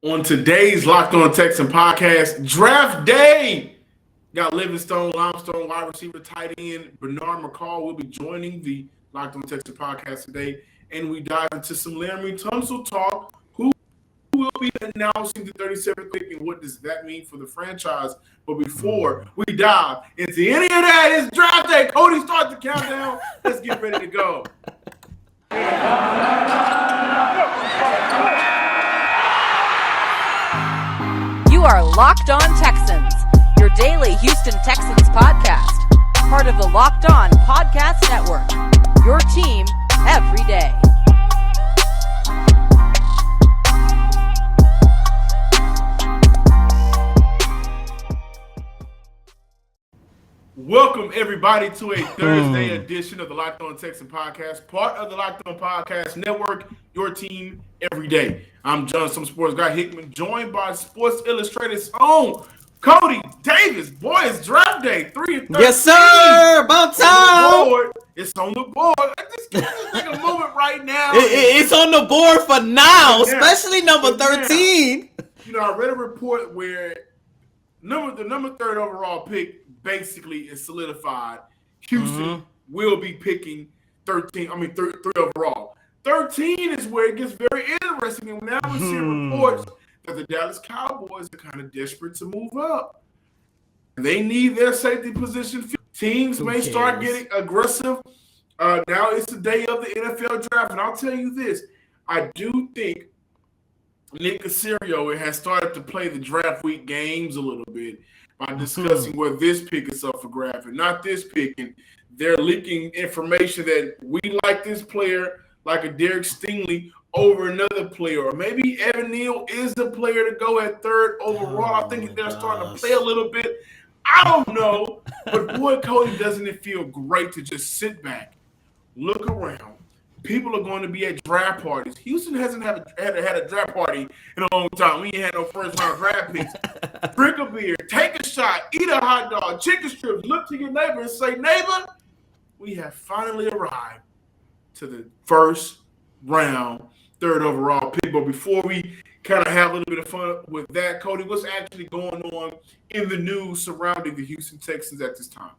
On today's Locked On Texan podcast, Draft Day. Got Livingstone, Limestone, wide receiver, tight end, Bernard McCall will be joining the Locked On Texan podcast today. And we dive into some Laramie Tunsil talk. Who will be announcing the 37th pick and what does that mean for the franchise? But before we dive into any of that, it's Draft Day. Cody, start the countdown. Let's get ready to go. You are Locked On Texans, your daily Houston Texans podcast, part of the Locked On Podcast Network, your team every day. Welcome, everybody, to a Thursday edition of the Locked On Texan podcast, part of the Locked On Podcast Network, your team every day. I'm John, some sports guy Hickman, joined by Sports Illustrated's own Cody Davis. Boy, it's draft day, 3 and 13. Yes, sir. About time. It's on the board. Just take a moment right now. It's on the board for now, especially number 13. You know, I read a report where the number 3rd overall pick basically is solidified. Houston will be picking 13. I mean, 3 overall. 13 is where it gets very interesting. And now we're seeing reports that the Dallas Cowboys are kind of desperate to move up. They need their safety position. Teams may start getting aggressive. Now it's the day of the NFL draft. And I'll tell you this. I do think Nick Caserio has started to play the draft week games a little bit by discussing where this pick is up for grabs and not this pick. And they're leaking information that we like this player, like a Derek Stingley, over another player. Or maybe Evan Neal is the player to go at 3rd overall. I think they're starting to play a little bit. I don't know. But boy, Cody, doesn't it feel great to just sit back, look around. People are going to be at draft parties. Houston hasn't had a draft party in a long time. We ain't had no first-round draft picks. Drink a beer, take a shot, eat a hot dog, chicken strips, look to your neighbor and say, neighbor, we have finally arrived to the first round, 3rd overall pick. But before we kind of have a little bit of fun with that, Cody, what's actually going on in the news surrounding the Houston Texans at this time?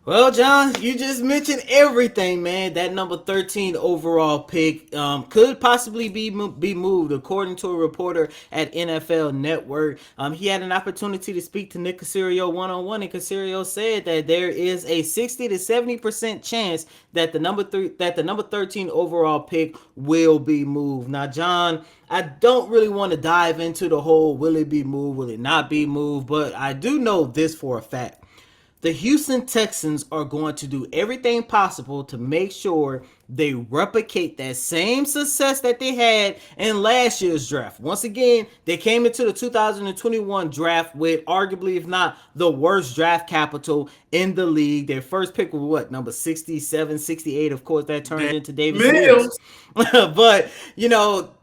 Well, John, you just mentioned everything, man. That number 13 overall pick could possibly be moved, according to a reporter at NFL Network. He had an opportunity to speak to Nick Caserio one-on-one, and Caserio said that there is a 60 to 70% chance that the number 13 overall pick will be moved. Now, John, I don't really want to dive into the whole will it be moved, will it not be moved, but I do know this for a fact. The Houston Texans are going to do everything possible to make sure they replicate that same success that they had in last year's draft. Once again, they came into the 2021 draft with arguably, if not the worst draft capital in the league. Their first pick was what, number 67, 68? Of course, that turned into Davis Mills. But, you know,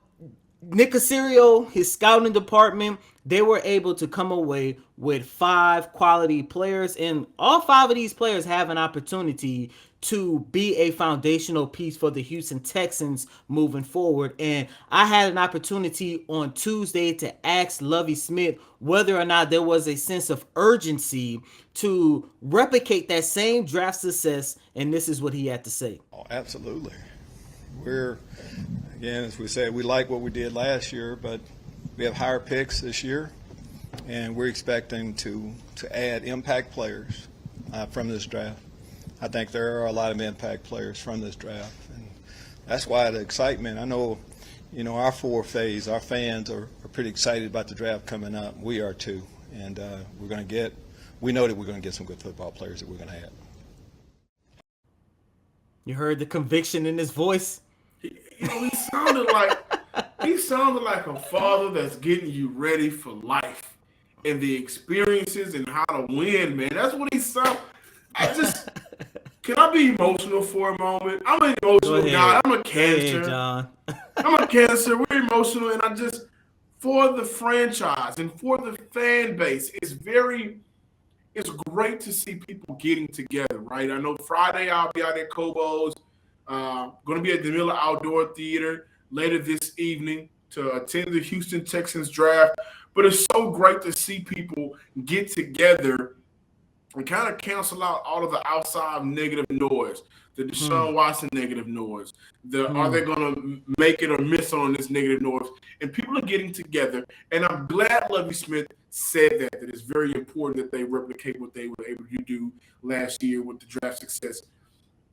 Nick Caserio, his scouting department, they were able to come away with 5 quality players, and all 5 of these players have an opportunity to be a foundational piece for the Houston Texans moving forward. And I had an opportunity on Tuesday to ask Lovie Smith whether or not there was a sense of urgency to replicate that same draft success, and this is what he had to say. Oh, absolutely. Again, as we said, we like what we did last year, but we have higher picks this year, and we're expecting to add impact players from this draft. I think there are a lot of impact players from this draft, and that's why the excitement. I know, our phase, our fans are pretty excited about the draft coming up. We are too, and we know that we're going to get some good football players that we're going to add. You heard the conviction in his voice. He sounded like a father that's getting you ready for life and the experiences and how to win, man. That's what he sounds. Can I be emotional for a moment? I'm an emotional guy. I'm a Cancer. John. I'm a Cancer. We're emotional, and for the franchise and for the fan base, it's great to see people getting together, right? I know Friday I'll be out at Kobo's. Going to be at the Miller Outdoor Theater later this evening. to attend the Houston Texans draft, but it's so great to see people get together and kind of cancel out all of the outside negative noise, the Deshaun Watson negative noise, are they going to make it or miss on this negative noise? And people are getting together, and I'm glad Lovie Smith said that it's very important that they replicate what they were able to do last year with the draft success.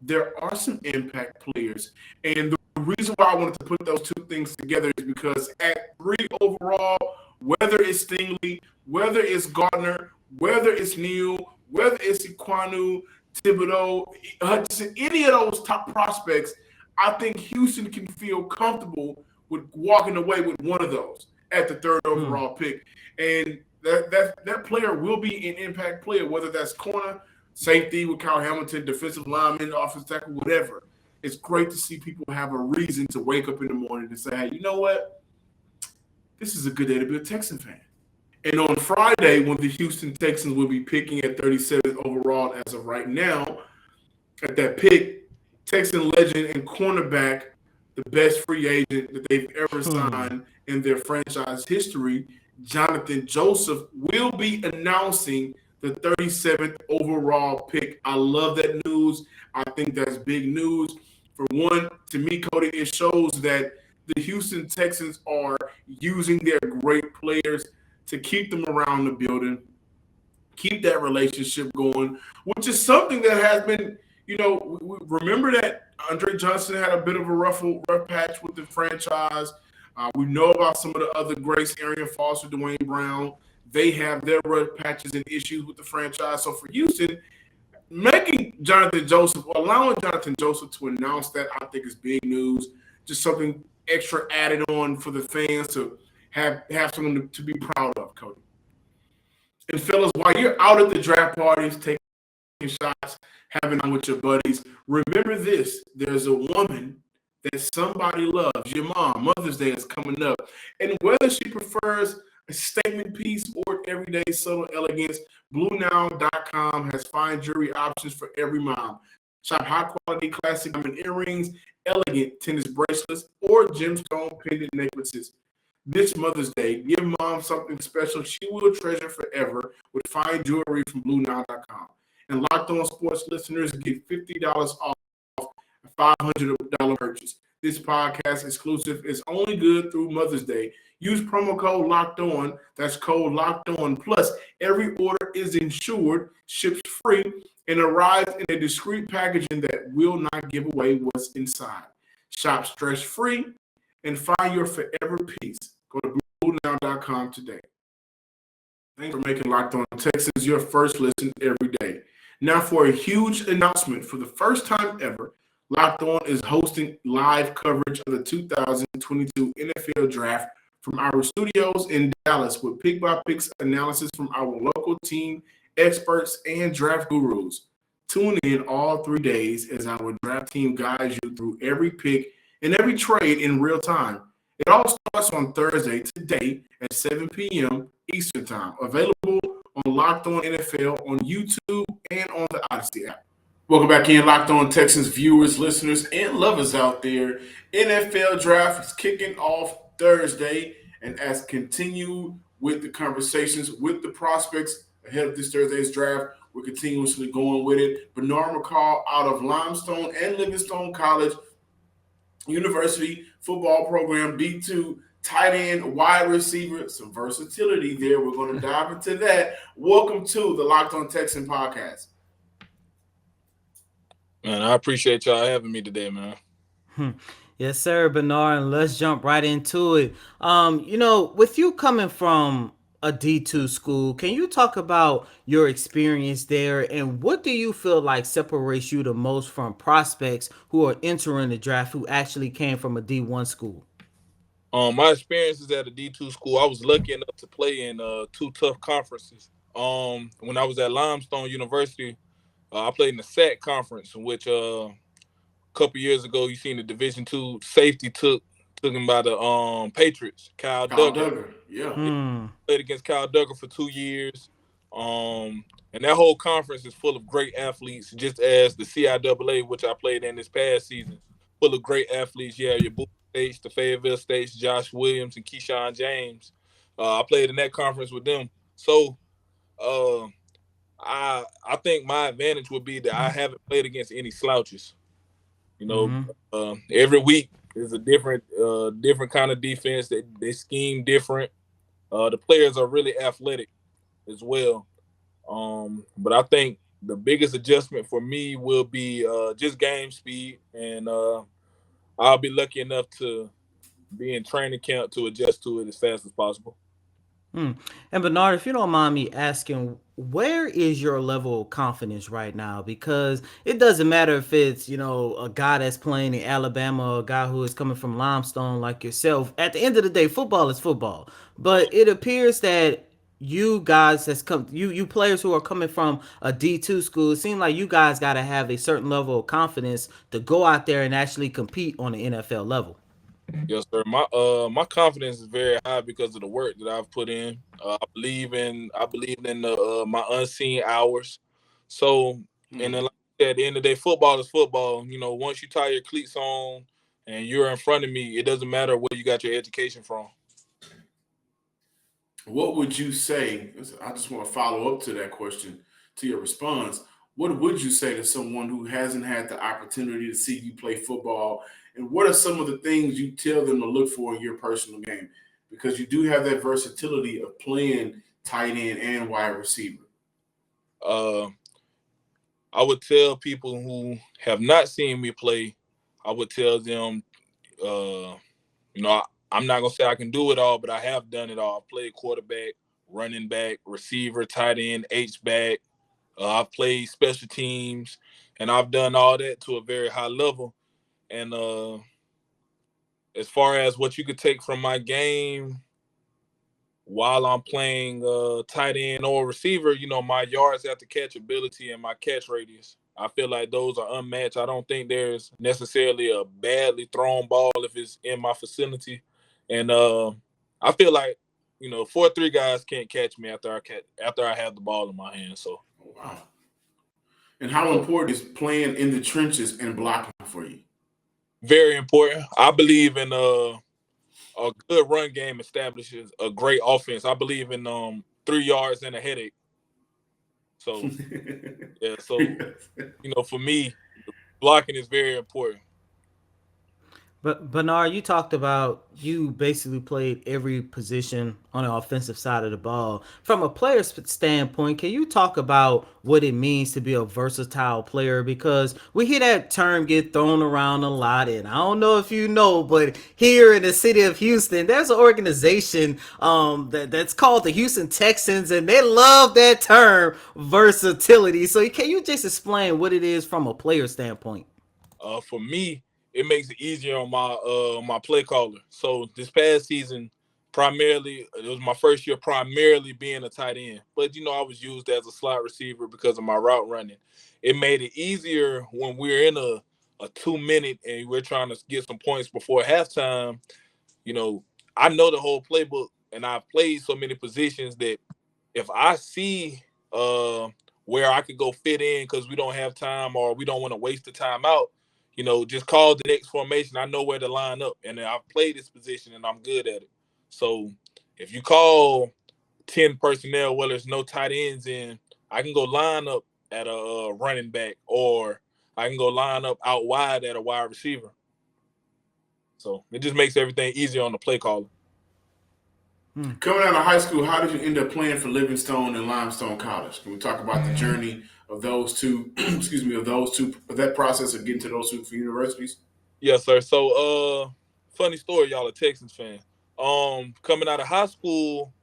There are some impact players, and the reason why I wanted to put those two things together is because at 3 overall, whether it's Stingley, whether it's Gardner, whether it's Neal, whether it's Iquanu, Thibodeau, Hutchinson, any of those top prospects, I think Houston can feel comfortable with walking away with one of those at the 3rd overall pick. And that player will be an impact player, whether that's corner, safety with Kyle Hamilton, defensive lineman, offensive tackle, whatever. It's great to see people have a reason to wake up in the morning and say, hey, you know what? This is a good day to be a Texan fan. And on Friday, when the Houston Texans will be picking at 37th overall as of right now, at that pick, Texan legend and cornerback, the best free agent that they've ever signed in their franchise history, Jonathan Joseph, will be announcing the 37th overall pick. I love that news. I think that's big news. For one, to me, Cody, it shows that the Houston Texans are using their great players to keep them around the building, keep that relationship going, which is something that has been, we remember that Andre Johnson had a bit of a rough patch with the franchise. We know about some of the other greats, Arian Foster, Dwayne Brown. They have their rough patches and issues with the franchise. So for Houston, allowing Jonathan Joseph to announce that, I think is big news. Just something extra added on for the fans to have someone to be proud of, Cody. And fellas, while you're out at the draft parties, taking shots, having on with your buddies, remember this: there's a woman that somebody loves. Your mom. Mother's Day is coming up, and whether she prefers a statement piece or everyday subtle elegance, BlueNile.com has fine jewelry options for every mom. Shop high-quality classic diamond earrings, elegant tennis bracelets, or gemstone pendant necklaces. This Mother's Day, give mom something special she will treasure forever with fine jewelry from BlueNile.com. And Locked On Sports listeners get $50 off a $500 purchase. This podcast exclusive is only good through Mother's Day. Use promo code Locked On. That's code Locked On. Plus, every order is insured, ships free, and arrives in a discreet packaging that will not give away what's inside. Shop stress-free and find your forever peace. Go to BlueNile.com today. Thanks for making Locked On Texans your first listen every day. Now for a huge announcement. For the first time ever, Locked On is hosting live coverage of the 2022 NFL Draft from our studios in Dallas with pick-by-pick analysis from our local team, experts, and draft gurus. Tune in all 3 days as our draft team guides you through every pick and every trade in real time. It all starts on Thursday today at 7 p.m. Eastern Time. Available on Locked On NFL on YouTube and on the Odyssey app. Welcome back in, Locked On Texans viewers, listeners, and lovers out there. NFL Draft is kicking off Thursday, and as continue with the conversations with the prospects ahead of this Thursday's draft, we're continuously going with it. Bernard McCall out of Limestone and Livingstone College University football program, D2, tight end, wide receiver, some versatility there. We're going to dive into that. Welcome to the Locked On Texan podcast. Man, I appreciate y'all having me today, man. Yes, sir, Bernard, and let's jump right into it. With you coming from a D2 school, can you talk about your experience there, and what do you feel like separates you the most from prospects who are entering the draft who actually came from a D1 school? My experiences at a D2 school, I was lucky enough to play in 2 tough conferences. When I was at Limestone University, I played in the SAC conference, in which a couple years ago, you seen the Division II safety took him by the Patriots, Kyle Duggar. Yeah. Played against Kyle Duggar for 2 years. And that whole conference is full of great athletes, just as the CIAA, which I played in this past season, full of great athletes. Yeah, your Boo States, the Fayetteville States, Josh Williams, and Keyshawn James. I played in that conference with them. So I think my advantage would be that I haven't played against any slouches. You know, every week is a different kind of defense. They scheme different. The players are really athletic as well. But I think the biggest adjustment for me will be just game speed, and I'll be lucky enough to be in training camp to adjust to it as fast as possible. And Bernard, if you don't mind me asking, where is your level of confidence right now? Because it doesn't matter if it's, a guy that's playing in Alabama or a guy who is coming from Limestone like yourself. At the end of the day, football is football. But it appears that you guys you players who are coming from a D2 school, it seems like you guys got to have a certain level of confidence to go out there and actually compete on the NFL level. Yes, sir. My confidence is very high because of the work that I've put in. I believe in the my unseen hours. So, and then like I said, at the end of the day, football is football. Once you tie your cleats on and you're in front of me, it doesn't matter where you got your education from. What would you say? I just want to follow up to that question, to your response. What would you say to someone who hasn't had the opportunity to see you play football? And what are some of the things you tell them to look for in your personal game? Because you do have that versatility of playing tight end and wide receiver. I would tell people who have not seen me play, I would tell them, I'm not going to say I can do it all, but I have done it all. I've played quarterback, running back, receiver, tight end, H-back. I've played special teams, and I've done all that to a very high level. And as far as what you could take from my game while I'm playing tight end or receiver, my yards after catch ability and my catch radius, I feel like those are unmatched. I don't think there's necessarily a badly thrown ball if it's in my vicinity. And I feel like, 4-3 guys can't catch me after I have the ball in my hand. So, wow. And how important is playing in the trenches and blocking for you? Very important. I believe in a good run game establishes a great offense. I believe in 3 yards and a headache. So, yeah. So, for me, blocking is very important. But Bernard, you talked about you basically played every position on the offensive side of the ball. From a player's standpoint, can you talk about what it means to be a versatile player? Because we hear that term get thrown around a lot, and I don't know if you know, but here in the city of Houston, there's an organization that's called the Houston Texans, and they love that term, versatility. So can you just explain what it is from a player standpoint? For me, it makes it easier on my play caller. So this past season, primarily, it was my first year primarily being a tight end. But, I was used as a slot receiver because of my route running. It made it easier when we're in a 2-minute and we're trying to get some points before halftime. I know the whole playbook, and I've played so many positions that if I see where I could go fit in because we don't have time or we don't want to waste the time out, just call the next formation. I know where to line up, and I've played this position, and I'm good at it. So if you call 10 personnel, well, there's no tight ends in, I can go line up at a running back, or I can go line up out wide at a wide receiver. So it just makes everything easier on the play caller. Coming out of high school, how did you end up playing for Livingstone and Limestone College? Can we talk about the journey of those two, of that process of getting to those two universities? Yes, sir. So, funny story, y'all, a Texans fan. Coming out of high school,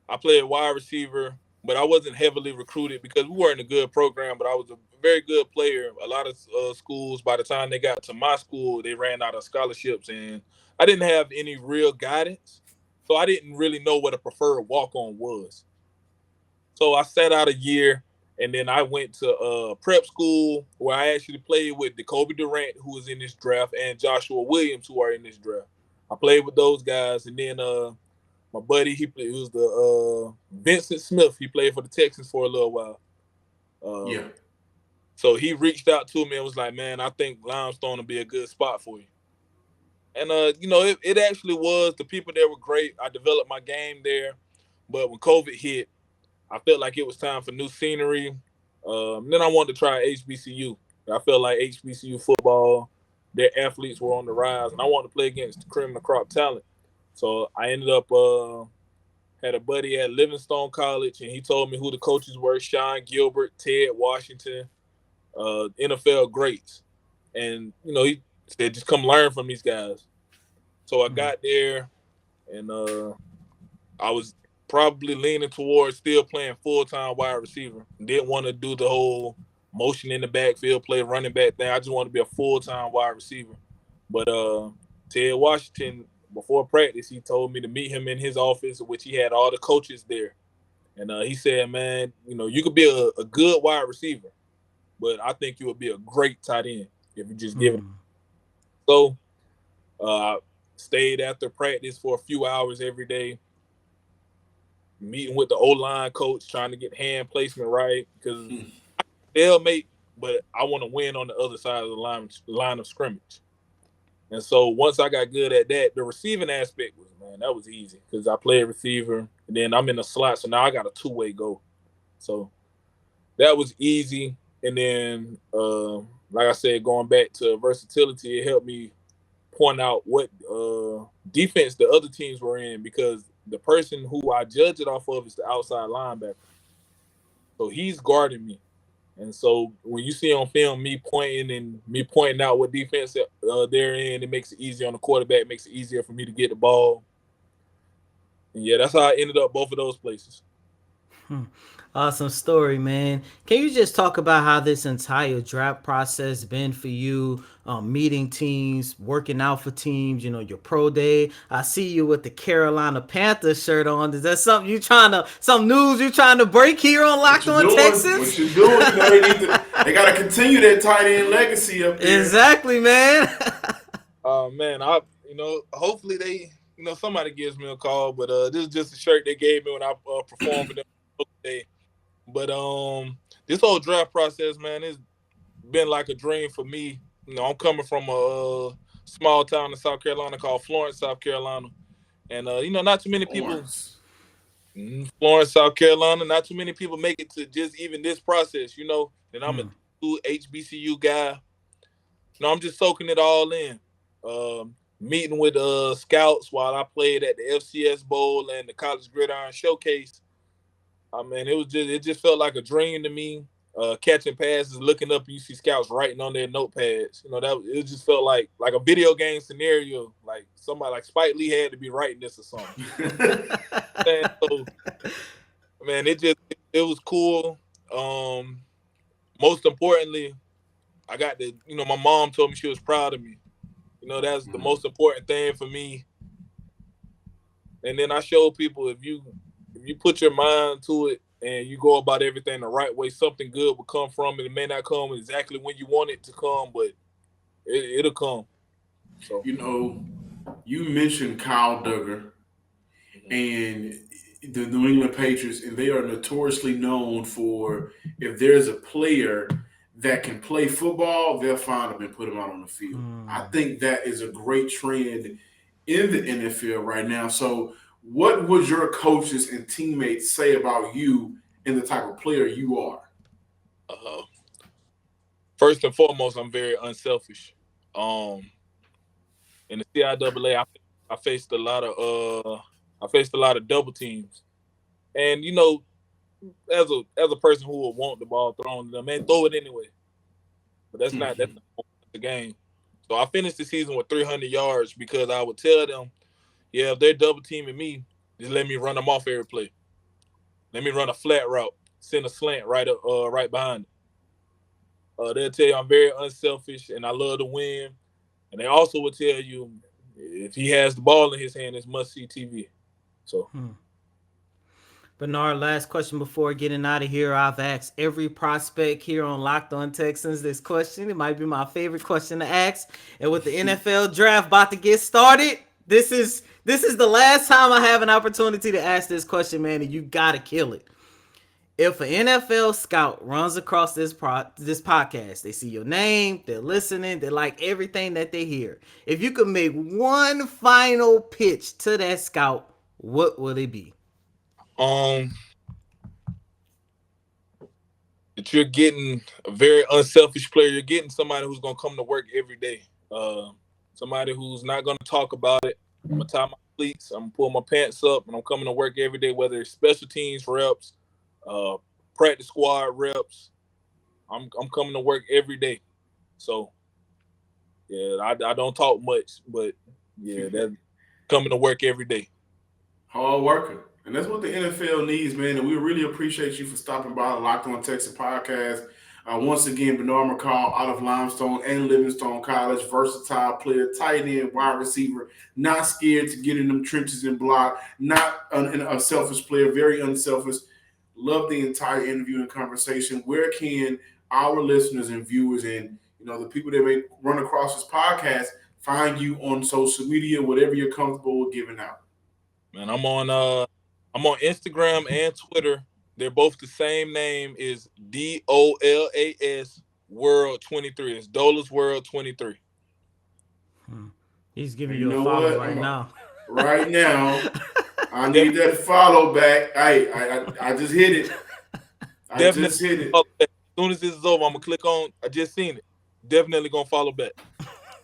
I played wide receiver, but I wasn't heavily recruited because we weren't a good program, but I was a very good player. A lot of schools, by the time they got to my school, they ran out of scholarships, and I didn't have any real guidance. So I didn't really know what a preferred walk-on was. So I sat out a year, and then I went to prep school where I actually played with Jacoby Durant, who was in this draft, and Joshua Williams, who are in this draft. I played with those guys, and then my buddy, he was the Vincent Smith. He played for the Texans for a little while. Yeah. So he reached out to me and was like, man, I think Limestone will be a good spot for you. And it actually was. The people there were great. I developed my game there, but when COVID hit, I felt like it was time for new scenery. Then I wanted to try HBCU. I felt like HBCU football, their athletes were on the rise, and I wanted to play against the cream of the crop talent. So I ended up had a buddy at Livingstone College, and he told me who the coaches were: Sean Gilbert, Ted Washington, NFL greats. And he said, just come learn from these guys. So I got there, and I was probably leaning towards still playing full-time wide receiver. Didn't want to do the whole motion in the backfield, play running back thing. I just wanted to be a full-time wide receiver. But Ted Washington, before practice, he told me to meet him in his office, which he had all the coaches there. And he said, man, you could be a good wide receiver, but I think you would be a great tight end if you just give it. So I stayed after practice for a few hours every day, meeting with the O-line coach, trying to get hand placement right, because they'll make, but I want to win on the other side of the line of scrimmage. And so once I got good at that, the receiving aspect that was easy because I played receiver, and then I'm in the slot, so now I got a two-way go. So that was easy. And then, like I said, going back to versatility, it helped me point out what defense the other teams were in, because the person who I judge it off of is the outside linebacker. So he's guarding me. And so when you see on film me pointing out what defense they're in, it makes it easier on the quarterback, it makes it easier for me to get the ball. And yeah, that's how I ended up both of those places. Awesome story, man. Can you just talk about how this entire draft process been for you, meeting teams, working out for teams, your pro day? I see you with the Carolina Panthers shirt on. Is that some news you trying to break here on Locked On Texans? What you doing? They got to continue that tight end legacy up there. Exactly, man. Man, hopefully they, somebody gives me a call, but this is just a shirt they gave me when I performed for them today. But this whole draft process, man, it's been like a dream for me. I'm coming from a small town in South Carolina called Florence, South Carolina. And, not too many people Florence, South Carolina, not too many people make it to just even this process, And I'm a HBCU guy. I'm just soaking it all in. Meeting with scouts while I played at the FCS Bowl and the College Gridiron Showcase. It just felt like a dream to me. Catching passes, looking up, you see scouts writing on their notepads. It just felt like a video game scenario. Like somebody like Spike Lee had to be writing this or something. So, man, it was cool. Most importantly, I got my mom told me she was proud of me. That's the most important thing for me. And then I showed people if you put your mind to it and you go about everything the right way, something good will come from it. It may not come exactly when you want it to come, but it'll come. So you mentioned Kyle Duggar and the New England Patriots, and they are notoriously known for, if there's a player that can play football, they'll find him and put him out on the field. I think that is a great trend in the NFL right now. So what would your coaches and teammates say about you and the type of player you are? First and foremost, I'm very unselfish. In the CIAA, I faced a lot of double teams, and as a person who would want the ball thrown to them, man, throw it anyway. But that's not the game. So I finished the season with 300 yards because I would tell them, yeah, if they're double teaming me, just let me run them off every play. Let me run a flat route, send a slant right behind it. They'll tell you I'm very unselfish and I love to win. And they also will tell you if he has the ball in his hand, it's must-see TV. So. Bernard, last question before getting out of here. I've asked every prospect here on Locked On Texans this question. It might be my favorite question to ask. And with the NFL draft about to get started, this is the last time I have an opportunity to ask this question, man, and you got to kill it. if an NFL scout runs across this podcast, they see your name, they're listening, they like everything that they hear. If you could make one final pitch to that scout, what would it be? That you're getting a very unselfish player. You're getting somebody who's gonna come to work every day. Somebody who's not gonna talk about it. I'm gonna tie my cleats. I'm gonna pull my pants up, and I'm coming to work every day. Whether it's special teams reps, practice squad reps, I'm coming to work every day. So yeah, I don't talk much, but yeah, that coming to work every day. Hard worker. And that's what the NFL needs, man. And we really appreciate you for stopping by the Locked On Texas podcast. Once again, Bernard McCall out of Limestone and Livingstone College, versatile player, tight end, wide receiver, not scared to get in them trenches and block, not a selfish player, very unselfish. Love the entire interview and conversation. Where can our listeners and viewers and the people that may run across this podcast find you on social media, whatever you're comfortable with giving out? Man, I'm on Instagram and Twitter. They're both the same name, is DOLAS World 23. It's Dolas World 23. He's giving you a follow right now. Right now, I need that follow back. I just hit it. Just hit it. As soon as this is over, I'm gonna click on. I just seen it. Definitely gonna follow back.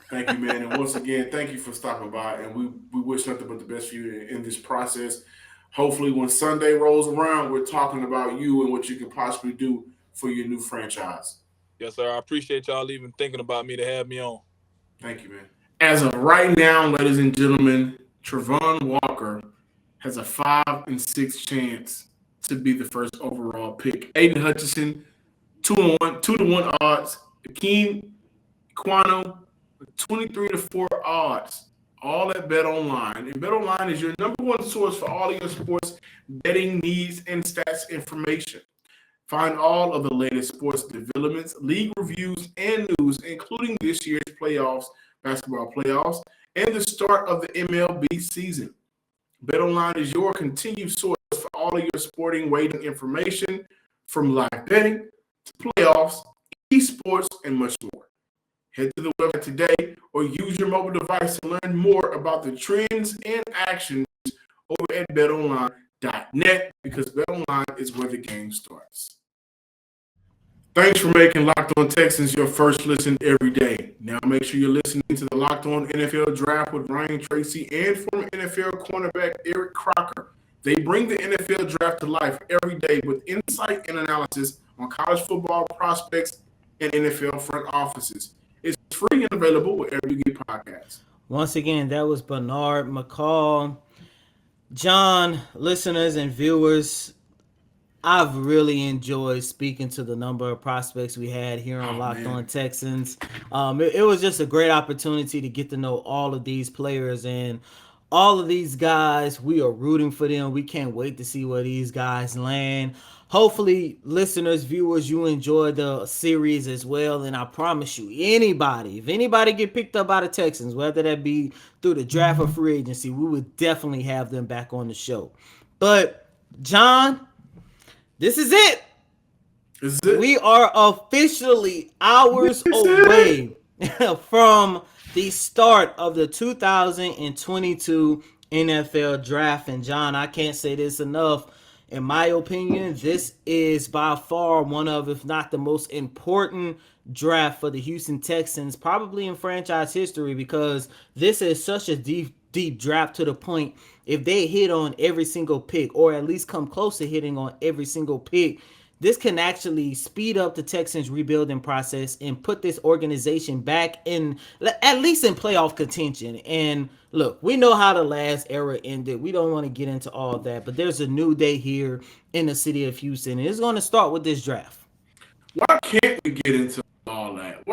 Thank you, man. And once again, thank you for stopping by. And we wish nothing but the best for you in this process. Hopefully, when Sunday rolls around, we're talking about you and what you can possibly do for your new franchise. Yes, sir. I appreciate y'all even thinking about me to have me on. Thank you, man. As of right now, ladies and gentlemen, Travon Walker has a 5 and 6 chance to be the first overall pick. Aiden Hutchinson, 2-1 odds. Akeem Ekwonu, 23-4 odds. All at BetOnline. And BetOnline is your number one source for all of your sports betting needs and stats information. Find all of the latest sports developments, league reviews, and news, including this year's basketball playoffs, and the start of the MLB season. BetOnline is your continued source for all of your sporting wagering information, from live betting to playoffs, esports, and much more. Head to the website today or use your mobile device to learn more about the trends and actions over at betonline.net, because BetOnline is where the game starts. Thanks for making Locked On Texans your first listen every day. Now make sure you're listening to the Locked On NFL Draft with Ryan Tracy and former NFL cornerback Eric Crocker. They bring the NFL Draft to life every day with insight and analysis on college football prospects and NFL front offices. It's free and available wherever you get podcasts. Once again, that was Bernard McCall. John, listeners and viewers, I've really enjoyed speaking to the number of prospects we had here on Locked On Texans. It was just a great opportunity to get to know all of these players and all of these guys. We are rooting for them. We can't wait to see where these guys land. Hopefully, listeners, viewers, you enjoy the series as well. And I promise you, if anybody get picked up by the Texans, whether that be through the draft or free agency, we would definitely have them back on the show. But, John, this is it. We are officially hours away from the start of the 2022 NFL Draft. And, John, I can't say this enough. In my opinion, this is by far one of, if not the most important draft for the Houston Texans, probably in franchise history, because this is such a deep draft, to the point if they hit on every single pick, or at least come close to hitting on every single pick, this can actually speed up the Texans rebuilding process and put this organization back in, at least in playoff contention. And look, we know how the last era ended. We don't want to get into all that, but there's a new day here in the city of Houston, and it's going to start with this draft. Why can't we get into all that?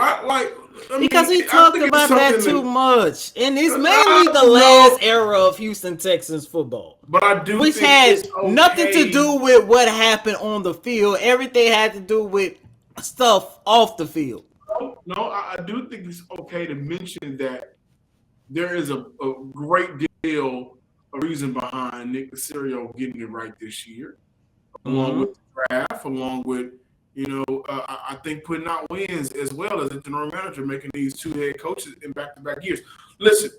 Because we talked about that too much, and it's mainly the last era of Houston Texans football. But I do, which had nothing to do with what happened on the field. Everything had to do with stuff off the field. No, I do think it's okay to mention that there is a great deal of reason behind Nick Caserio getting it right this year. along with the draft, along with, I think putting out wins as well as the general manager, making these two head coaches in back-to-back years. Listen,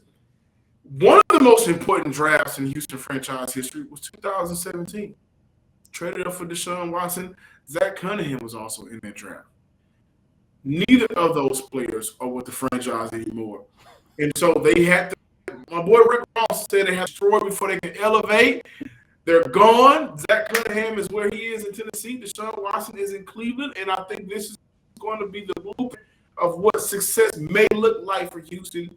one of the most important drafts in Houston franchise history was 2017. Traded up for Deshaun Watson. Zach Cunningham was also in that draft. Neither of those players are with the franchise anymore. And so they had to, my boy Rick Ross said they have to destroy before they can elevate. They're gone. Zach Cunningham is where he is in Tennessee. Deshaun Watson is in Cleveland. And I think this is going to be the blueprint of what success may look like for Houston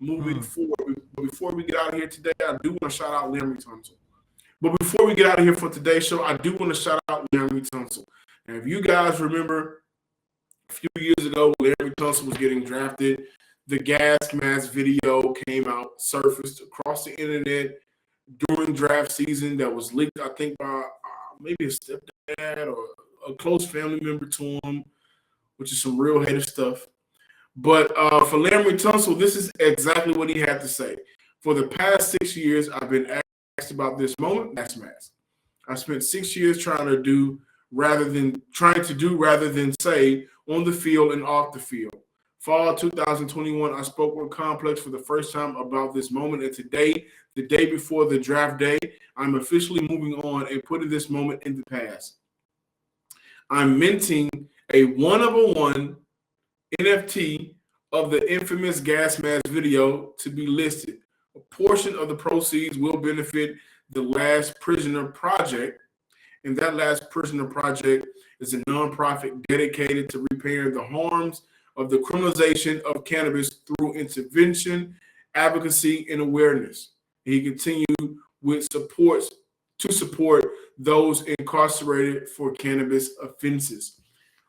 moving forward. But before we get out of here today, I do want to shout out Laremy Tunsil. But before we get out of here for today's show, I do want to shout out Laremy Tunsil. And if you guys remember a few years ago when Laremy Tunsil was getting drafted, the gas mask video came out, surfaced across the internet during draft season that was leaked, I think, by maybe a stepdad or a close family member to him, which is some real hater stuff. But for Laremy Tunsil, this is exactly what he had to say. For the past 6 years, I've been asked about this moment, gas mask. I spent 6 years trying to do rather than say on the field and off the field. Fall 2021, I spoke with Complex for the first time about this moment, and today, the day before the draft day, I'm officially moving on and putting this moment in the past. I'm minting a one-of-a-one NFT of the infamous gas mask video to be listed. A portion of the proceeds will benefit the Last Prisoner Project, and that Last Prisoner Project is a nonprofit dedicated to repairing the harms of the criminalization of cannabis through intervention, advocacy, and awareness. He continued with support those incarcerated for cannabis offenses.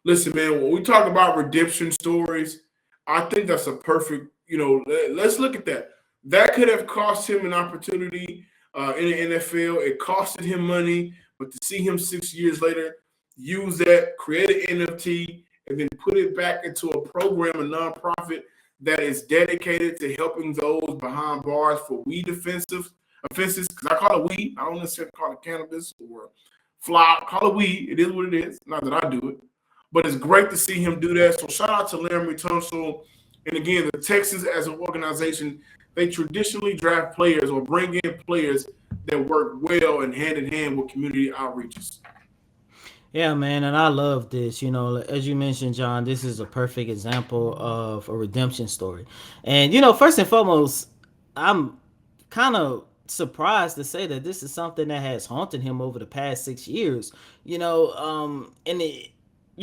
Listen, man, when we talk about redemption stories, I think that's a perfect, let's look at that. That could have cost him an opportunity in the NFL. It costed him money, but to see him 6 years later use that, create an NFT, and then put it back into a program, a nonprofit that is dedicated to helping those behind bars for weed offenses, because I call it weed. I don't necessarily call it cannabis or fly. Call it weed. It is what it is. Not that I do it. But it's great to see him do that. So shout out to Laremy Tunsil. And again, the Texans as an organization, they traditionally draft players or bring in players that work well and hand in hand with community outreaches. Yeah, man, and I love this. As you mentioned, John, this is a perfect example of a redemption story. And, first and foremost, I'm kind of surprised to say that this is something that has haunted him over the past 6 years. You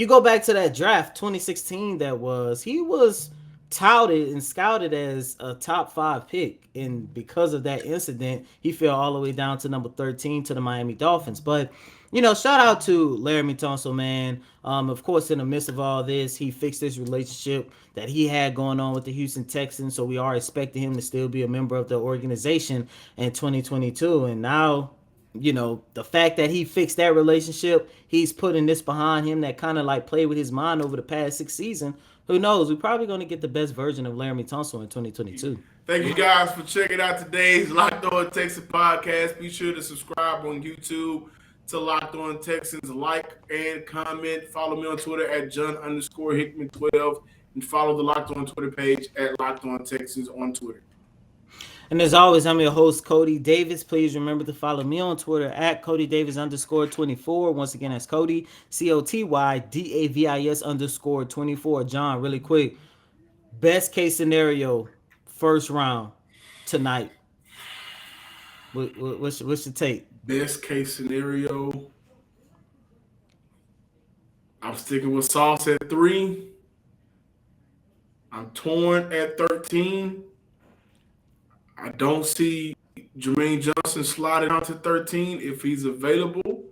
go back to that draft, 2016, he was touted and scouted as a top 5 pick. And because of that incident, he fell all the way down to number 13 to the Miami Dolphins. But shout out to Laremy Tunsil, man. Of course, in the midst of all this, he fixed this relationship that he had going on with the Houston Texans. So we are expecting him to still be a member of the organization in 2022. And now, the fact that he fixed that relationship, he's putting this behind him that kind of like played with his mind over the past 6 seasons. Who knows? We're probably going to get the best version of Laremy Tunsil in 2022. Thank you guys for checking out today's Locked On Texans podcast. Be sure to subscribe on YouTube to Locked On Texans. Like and comment. Follow me on Twitter at John_Hickman12 and follow the Locked On Twitter page at Locked On Texans on Twitter. And as always, I'm your host, Cody Davis. Please remember to follow me on Twitter at CodyDavis_24. Once again, that's Cody, COTYDAVIS_24. John, really quick, best case scenario, first round tonight. What's your take? Best case scenario, I'm sticking with Sauce at 3. I'm torn at 13. I don't see Jermaine Johnson sliding out to 13 if he's available.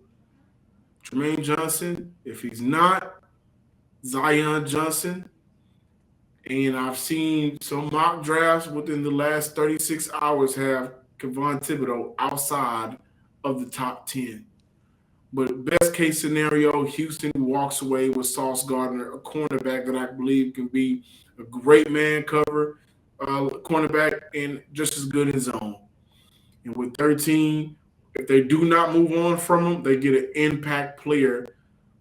Jermaine Johnson. If he's not, Zion Johnson. And I've seen some mock drafts within the last 36 hours have Kevon Thibodeau outside of the top 10. But best case scenario, Houston walks away with Sauce Gardner, a cornerback that I believe can be a great man cover cornerback and just as good in zone. And with 13, If they do not move on from him, they get an impact player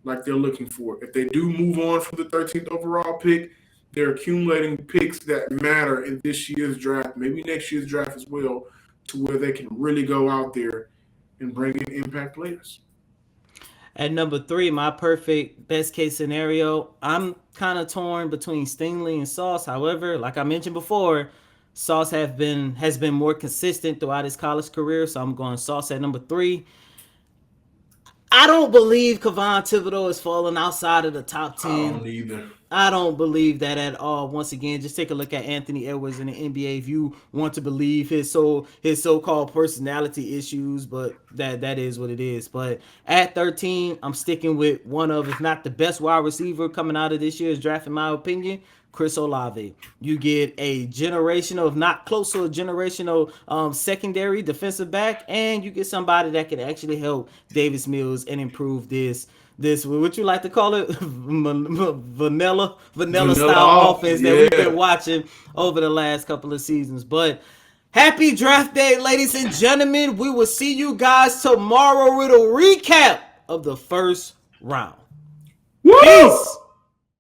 like they're looking for. If they do move on from the 13th overall pick, they're accumulating picks that matter in this year's draft, maybe next year's draft as well, to where they can really go out there and bring in impact players. At number 3, my perfect best case scenario, I'm kind of torn between Stingley and Sauce. However, like I mentioned before, Sauce has been more consistent throughout his college career, so I'm going Sauce at number 3. I don't believe Kayvon Thibodeau is falling outside of the top 10. I don't either. I don't believe that at all. Once again, just take a look at Anthony Edwards in the NBA. If you want to believe his so-called personality issues, but that is what it is. But at 13, I'm sticking with one of, if not the best wide receiver coming out of this year's draft, in my opinion, Chris Olave. You get a generational, if not close to a generational secondary defensive back, and you get somebody that can actually help Davis Mills and improve this what you like to call it, vanilla style offense that we've been watching over the last couple of seasons. But happy draft day, ladies and gentlemen. We will see you guys tomorrow with a recap of the first round. Woo! Peace.